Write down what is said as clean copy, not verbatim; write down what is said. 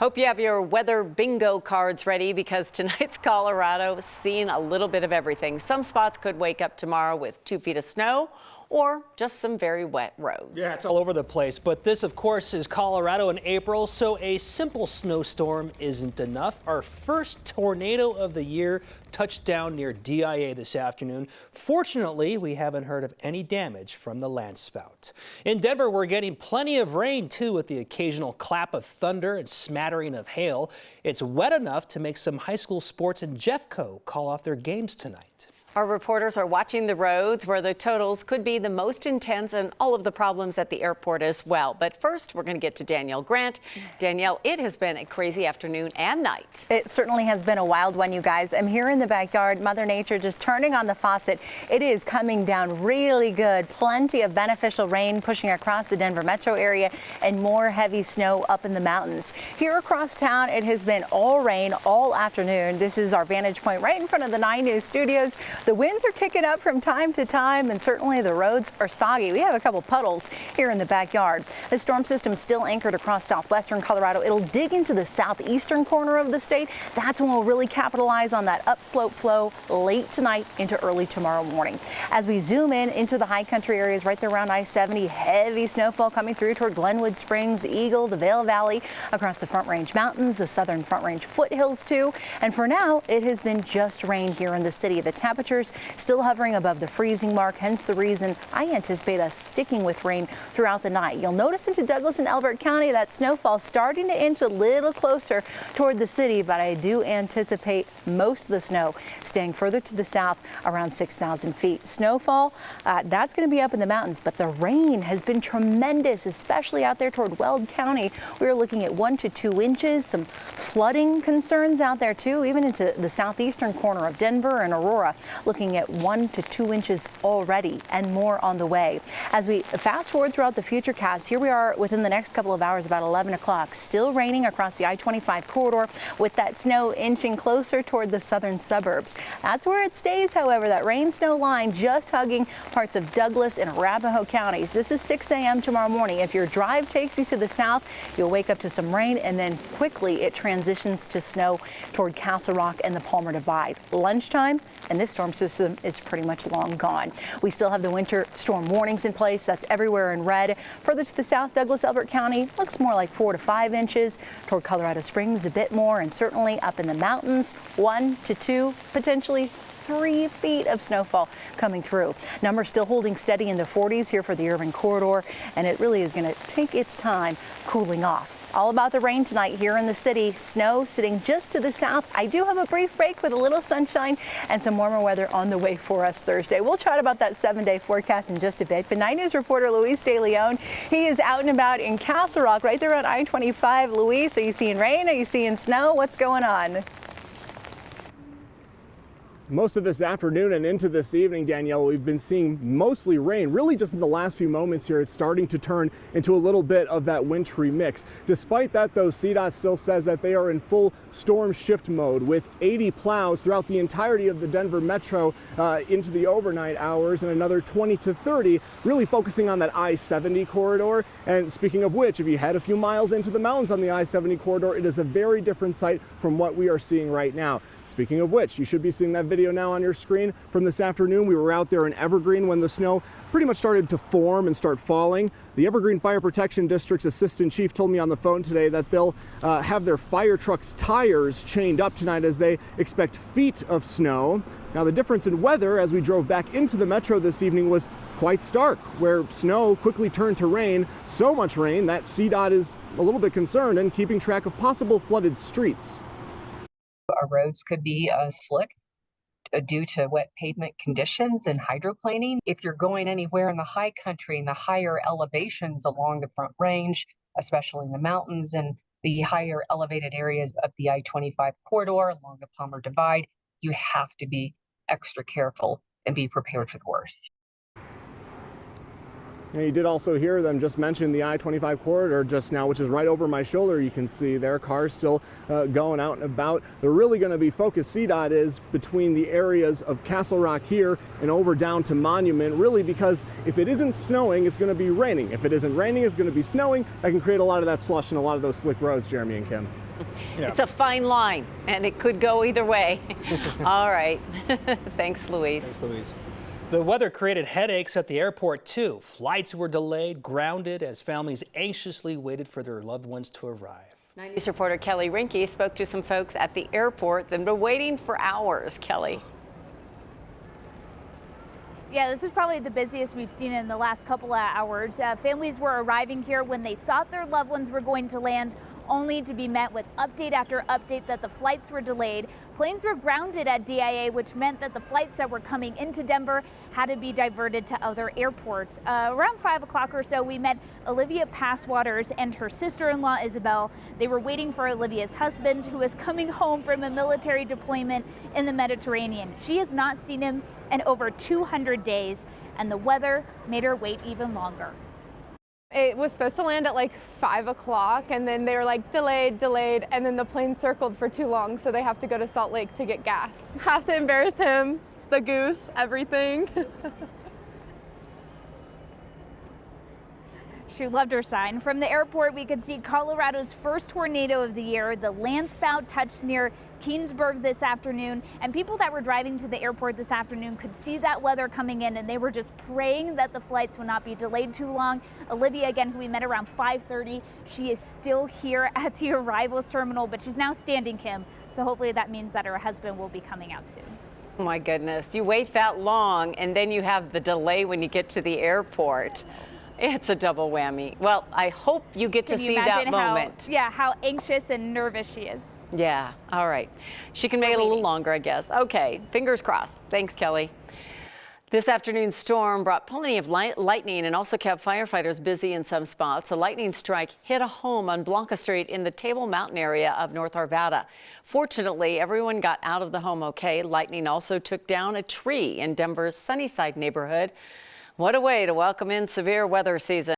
Hope you have your weather bingo cards ready because tonight's Colorado is seeing a little bit of everything. Some spots could wake up tomorrow with 2 feet of snow or just some very wet roads. Yeah, it's all over the place. But this, of course, is Colorado in April, so a simple snowstorm isn't enough. Our first tornado of the year touched down near DIA this afternoon. Fortunately, we haven't heard of any damage from the landspout. In Denver, we're getting plenty of rain, too, with the occasional clap of thunder and smattering of hail. It's wet enough to make some high school sports in Jeffco call off their games tonight. Our reporters are watching the roads where the totals could be the most intense and all of the problems at the airport as well. But first, we're going to get to Danielle Grant. Danielle, it has been a crazy afternoon and night. It certainly has been a wild one, you guys. I'm here in the backyard, Mother Nature just turning on the faucet. It is coming down really good. Plenty of beneficial rain pushing across the Denver metro area and more heavy snow up in the mountains. Here across town, it has been all rain all afternoon. This is our vantage point right in front of the 9 News studios. The winds are kicking up from time to time, and certainly the roads are soggy. We have a couple puddles here in the backyard. The storm system still anchored across southwestern Colorado. It'll dig into the southeastern corner of the state. That's when we'll really capitalize on that upslope flow late tonight into early tomorrow morning. As we zoom in into the high country areas right there around I-70, heavy snowfall coming through toward Glenwood Springs, Eagle, the Vail Valley, across the Front Range Mountains, the southern Front Range foothills too. And for now, it has been just rain here in the city. The temperatures still hovering above the freezing mark, hence the reason I anticipate us sticking with rain throughout the night. You'll notice into Douglas and Elbert County that snowfall starting to inch a little closer toward the city, but I do anticipate most of the snow staying further to the south around 6,000 feet. Snowfall, that's going to be up in the mountains, but the rain has been tremendous, especially out there toward Weld County. We're looking at 1 to 2 inches, some flooding concerns out there too, even into the southeastern corner of Denver and Aurora. Looking at 1 to 2 inches already and more on the way. As we fast forward throughout the futurecast, here we are within the next couple of hours, about 11 o'clock, still raining across the I-25 corridor with that snow inching closer toward the southern suburbs. That's where it stays, however, that rain snow line just hugging parts of Douglas and Arapahoe counties. This is 6 a.m. tomorrow morning. If your drive takes you to the south, you'll wake up to some rain and then quickly it transitions to snow toward Castle Rock and the Palmer Divide. Lunchtime and this storm system is pretty much long gone. We still have the winter storm warnings in place. That's everywhere in red. Further to the south, Douglas, Elbert County looks more like 4 to 5 inches. Toward Colorado Springs, a bit more, and certainly up in the mountains, 1 to 2, potentially 3 feet of snowfall coming through. Numbers still holding steady in the 40s here for the urban corridor, and it really is going to take its time cooling off. All about the rain tonight here in the city. Snow sitting just to the south. I do have a brief break with a little sunshine and some warmer weather on the way for us Thursday. We'll chat about that 7-day forecast in just a bit. But 9 News reporter Luis De Leon, he is out and about in Castle Rock, right there on I-25. Luis, are you seeing rain? Are you seeing snow? What's going on? Most of this afternoon and into this evening, Danielle, we've been seeing mostly rain. Really just in the last few moments here, it's starting to turn into a little bit of that wintry mix. Despite that, though, CDOT still says that they are in full storm shift mode with 80 plows throughout the entirety of the Denver metro into the overnight hours and another 20 to 30 really focusing on that I-70 corridor. And speaking of which, if you head a few miles into the mountains on the I-70 corridor, it is a very different sight from what we are seeing right now. Speaking of which, you should be seeing that video now on your screen from this afternoon. We were out there in Evergreen when the snow pretty much started to form and start falling. The Evergreen Fire Protection District's assistant chief told me on the phone today that they'll have their fire trucks' tires chained up tonight as they expect feet of snow. Now, the difference in weather as we drove back into the metro this evening was quite stark, where snow quickly turned to rain, so much rain that CDOT is a little bit concerned and keeping track of possible flooded streets. Our roads could be slick due to wet pavement conditions and hydroplaning. If you're going anywhere in the high country and the higher elevations along the Front Range, especially in the mountains and the higher elevated areas of the I-25 corridor along the Palmer Divide, you have to be extra careful and be prepared for the worst. And you did also hear them just mention the I-25 corridor just now, which is right over my shoulder. You can see their cars still going out and about. They're really going to be focused, CDOT is, between the areas of Castle Rock here and over down to Monument, really because if it isn't snowing, it's going to be raining. If it isn't raining, it's going to be snowing. That can create a lot of that slush and a lot of those slick roads, Jeremy and Kim. Yeah. It's a fine line, and it could go either way. All right. Thanks, Louise. Thanks, Louise. The weather created headaches at the airport, too. Flights were delayed, grounded, as families anxiously waited for their loved ones to arrive. 9 News reporter Kelly Rinke spoke to some folks at the airport that have been waiting for hours. Kelly. Yeah, this is probably the busiest we've seen in the last couple of hours. Families were arriving here when they thought their loved ones were going to land, only to be met with update after update that the flights were delayed. Planes were grounded at DIA, which meant that the flights that were coming into Denver had to be diverted to other airports. Around 5 o'clock or so, we met Olivia Passwaters and her sister-in-law, Isabel. They were waiting for Olivia's husband, who is coming home from a military deployment in the Mediterranean. She has not seen him in over 200 days, and the weather made her wait even longer. It was supposed to land at like 5 o'clock, and then they were like delayed, and then the plane circled for too long, so they have to go to Salt Lake to get gas. Have to embarrass him, the goose, everything. She loved her sign. From the airport, we could see Colorado's first tornado of the year. The landspout touched near Keenesburg this afternoon, and people that were driving to the airport this afternoon could see that weather coming in, and they were just praying that the flights would not be delayed too long. Olivia, again, who we met around 5:30, she is still here at the arrivals terminal, but she's now standing, Kim, so hopefully that means that her husband will be coming out soon. Oh my goodness, you wait that long, and then you have the delay when you get to the airport. It's a double whammy. Well, I hope you get to see that moment. How anxious and nervous she is. Yeah, all right. She can make it a little longer, I guess. Okay, fingers crossed. Thanks, Kelly. This afternoon's storm brought plenty of lightning and also kept firefighters busy in some spots. A lightning strike hit a home on Blanca Street in the Table Mountain area of North Arvada. Fortunately, everyone got out of the home okay. Lightning also took down a tree in Denver's Sunnyside neighborhood. What a way to welcome in severe weather season.